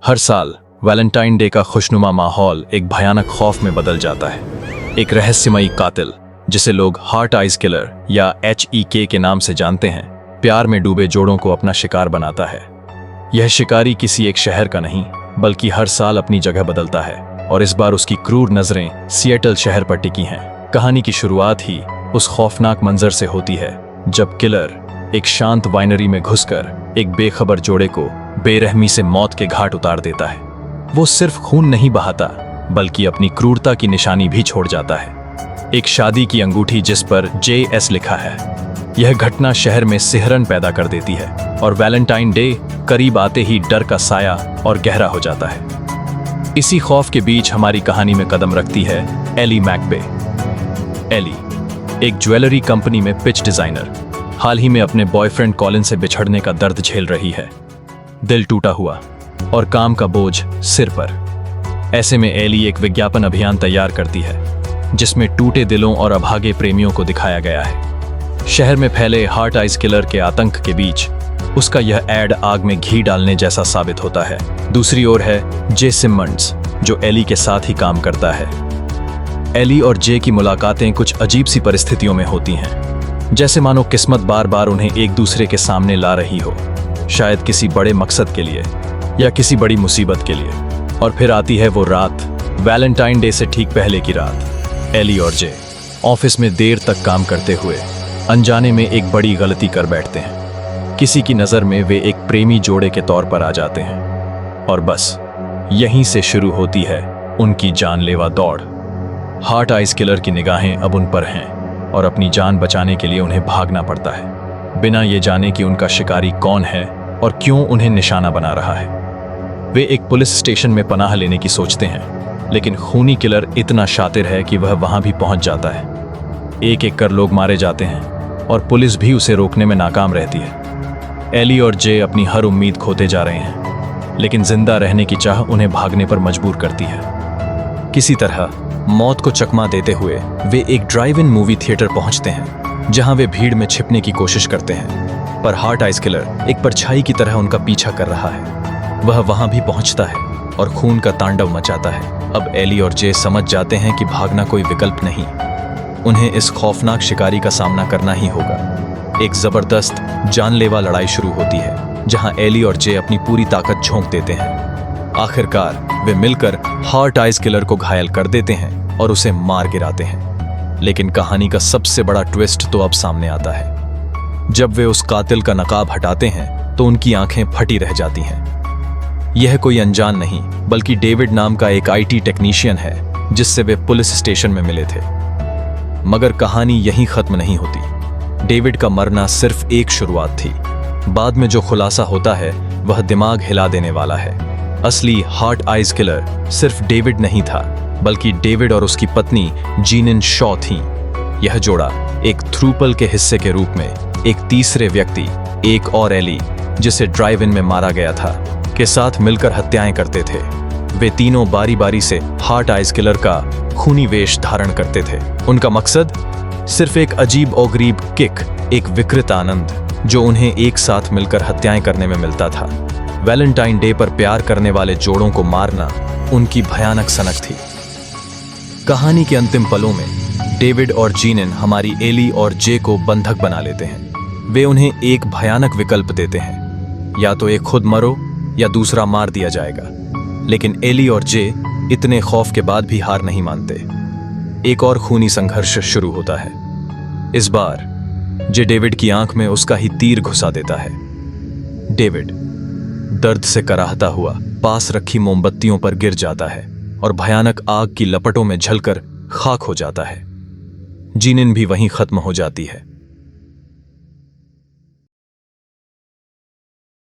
हर साल Valentine day का खुशनुमा माहौल एक भयानक खौफ में बदल जाता है। एक रहस्यमयी कातिल, जिसे लोग हार्ट आइज किलर या HEK के नाम से जानते हैं, प्यार में डूबे जोड़ों को अपना शिकार बनाता है। यह शिकारी किसी एक शहर का नहीं, बल्कि हर साल अपनी जगह बदलता है, और इस बार उसकी क्रूर नजरें सिएटल शहर पर टिकी हैं। कहानी की शुरुआत ही उस खौफनाक मंजर से होती है जब किलर एक शांत वाइनरी में घुसकर एक बेखबर जोड़े को बेरहमी से मौत के घाट उतार देता है। वो सिर्फ खून नहीं बहाता, बल्कि अपनी क्रूरता की निशानी भी छोड़ जाता है, एक शादी की अंगूठी जिस पर JS लिखा है। यह घटना शहर में सिहरन पैदा कर देती है, और वैलेंटाइन डे करीब आते ही डर का साया और गहरा हो जाता है। इसी खौफ के बीच हमारी कहानी में कदम रखती है एली मैकबे। एली एक ज्वेलरी कंपनी में पिच डिजाइनर, हाल ही में अपने बॉयफ्रेंड कॉलिन से बिछड़ने का दर्द झेल रही है। दिल टूटा हुआ और काम का बोझ सिर पर। ऐसे में एली एक विज्ञापन अभियान तैयार करती है, जिसमें टूटे दिलों और अभागे प्रेमियों को दिखाया गया है। शहर में फैले हार्ट आइज किलर के आतंक के बीच उसका यह एड आग में घी डालने जैसा साबित होता है। दूसरी ओर है जे सिमंड्स, जो एली के साथ ही काम करता है। एली और जे की मुलाकातें कुछ अजीब सी परिस्थितियों में होती हैं, जैसे मानो किस्मत बार बार उन्हें एक दूसरे के सामने ला रही हो, शायद किसी बड़े मकसद के लिए या किसी बड़ी मुसीबत के लिए। और फिर आती है वो रात, वैलेंटाइन डे से ठीक पहले की रात। एली और जे ऑफिस में देर तक काम करते हुए अनजाने में एक बड़ी गलती कर बैठते हैं। किसी की नज़र में वे एक प्रेमी जोड़े के तौर पर आ जाते हैं, और बस यहीं से शुरू होती है उनकी जानलेवा दौड़। हार्ट आइज किलर की निगाहें अब उन पर हैं, और अपनी जान बचाने के लिए उन्हें भागना पड़ता है, बिना ये जाने कि उनका शिकारी कौन है और क्यों उन्हें निशाना बना रहा है। वे एक पुलिस स्टेशन में पनाह लेने की सोचते हैं, लेकिन खूनी किलर इतना शातिर है कि वह वहां भी पहुंच जाता है। एक एक कर लोग मारे जाते हैं, और पुलिस भी उसे रोकने में नाकाम रहती है। एली और जे अपनी हर उम्मीद खोते जा रहे हैं, लेकिन जिंदा रहने की चाह उन्हें भागने पर मजबूर करती है। किसी तरह मौत को चकमा देते हुए वे एक ड्राइव इन मूवी थिएटर पहुंचते हैं, जहां वे भीड़ में छिपने की कोशिश करते हैं, पर हार्ट आइज किलर एक परछाई की तरह उनका पीछा कर रहा है। वह वहां भी पहुंचता है और खून का तांडव मचाता है। अब एली और जे समझ जाते हैं कि भागना कोई विकल्प नहीं, उन्हें इस खौफनाक शिकारी का सामना करना ही होगा। एक जबरदस्त जानलेवा लड़ाई शुरू होती है, जहां एली और जे अपनी पूरी ताकत झोंक देते हैं। आखिरकार वे मिलकर हार्ट आइज किलर को घायल कर देते हैं और उसे मार गिराते हैं। लेकिन कहानी का सबसे बड़ा ट्विस्ट तो अब सामने आता है। जब वे उस कातिल का नकाब हटाते हैं तो उनकी आंखें फटी रह जाती हैं। यह कोई अनजान नहीं, बल्कि डेविड नाम का एक IT टेक्नीशियन है, जिससे वे पुलिस स्टेशन में मिले थे। मगर कहानी यहीं खत्म नहीं होती। डेविड का मरना सिर्फ एक शुरुआत थी। बाद में जो खुलासा होता है वह दिमाग हिला देने वाला है। असली हार्ट आइज किलर सिर्फ डेविड नहीं था, बल्कि डेविड और उसकी पत्नी जीनिन शॉ थी। यह जोड़ा एक थ्रूपल के हिस्से के रूप में एक तीसरे व्यक्ति, एक और एली, जिसे ड्राइव इन में मारा गया था, के साथ मिलकर हत्याएं करते थे। वे तीनों बारी बारी से हार्ट आइज किलर का खूनी वेश धारण करते थे। उनका मकसद सिर्फ एक अजीब और गरीब किक, एक विकृत आनंद, जो उन्हें एक साथ मिलकर हत्याएं करने में मिलता था। वैलेंटाइन डे पर प्यार करने वाले जोड़ों को मारना उनकी भयानक सनक थी। कहानी के अंतिम पलों में डेविड और जीनिन हमारी एली और जे को बंधक बना लेते हैं। वे उन्हें एक भयानक विकल्प देते हैं, या तो एक खुद मरो या दूसरा मार दिया जाएगा। लेकिन एली और जे इतने खौफ के बाद भी हार नहीं मानते। एक और खूनी संघर्ष शुरू होता है। इस बार जे डेविड की आंख में उसका ही तीर घुसा देता है। डेविड दर्द से कराहता हुआ पास रखी मोमबत्तियों पर गिर जाता है और भयानक आग की लपटों में झलकर खाक हो जाता है। जीनिन भी वहीं खत्म हो जाती है।